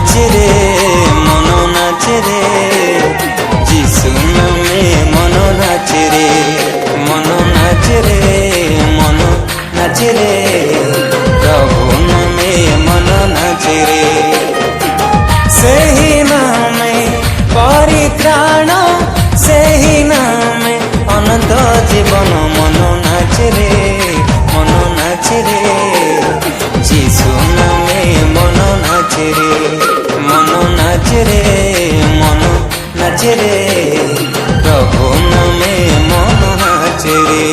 नाचे रे मन नाचे रे जिसु नामे मन नाचे रे मन नाचे रे मन नाचे रे प्रभु नामे मन नाचे रे सेही नामे परित्राण सेही नामे अनंत जीवन मन नाचे रे मन नाचे रे जिसु नामे मन नाचे रे मन नाचे रे मन नाचे रे प्रभु नामे मन नाचे रे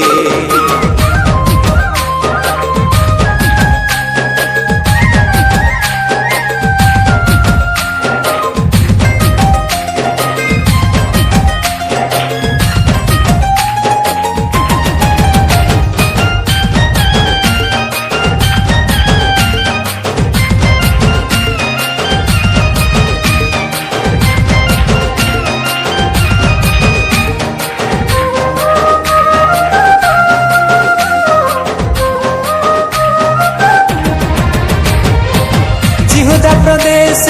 यहूदा प्रदेश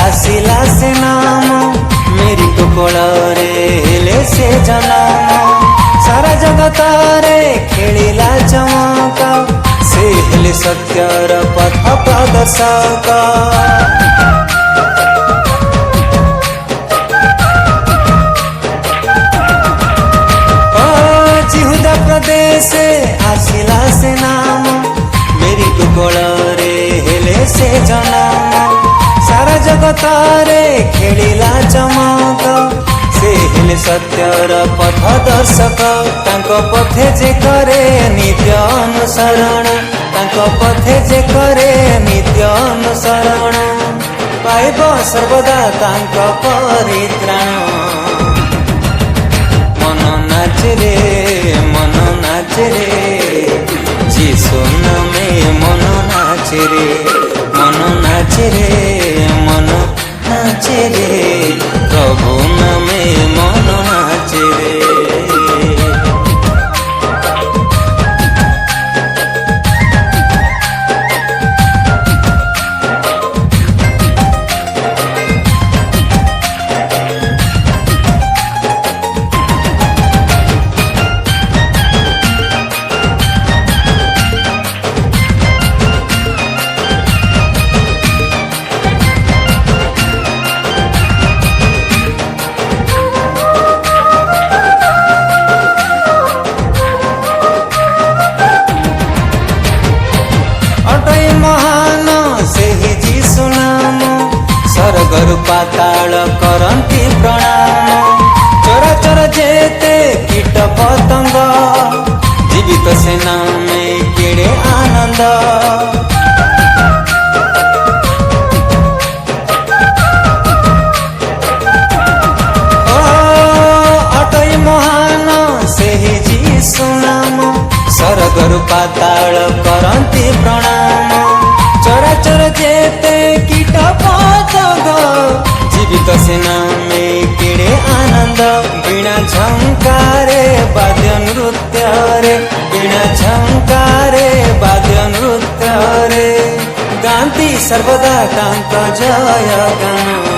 आसिला से नाम मेरी कोकोଳରେ हेले से जन्म सारा जगत रे खेलिला चमक से हेले सत्यर पथ प्रदर्शक यहूदा प्रदेश आसिला से नाम मेरी कोकोଳରେ हेले से जन्म सारा जगत रे खेलिला चमक से हेले सत्यर पथ दर्शक तांको पथे जे करे नित्य अनुसरण तांको पथे जे करे नित्य अनुसरण पाइब सर्वदा तांको परित्राण मन नाचे रे मन नाचे रे जिसु नामे मन नाचे रे मन नाचे रे मन नाचे रे प्रभु नामे मन नाचे रे स्वर्गर पाताल करंती प्रणाम चराचर जेते कीट पतंग जीवित से नामे केड़े आनंद अटई महान से ही जीसु नाम स्वर्गर पाताल करंती प्रणाम चराचर जेते कीट पतंग जीवित से नामे केड़े आनंद बिना झंकारे वाद्य नृत्य रे बिना झंकारे वाद्य नृत्य रे गांती सर्वदा तांको जय गान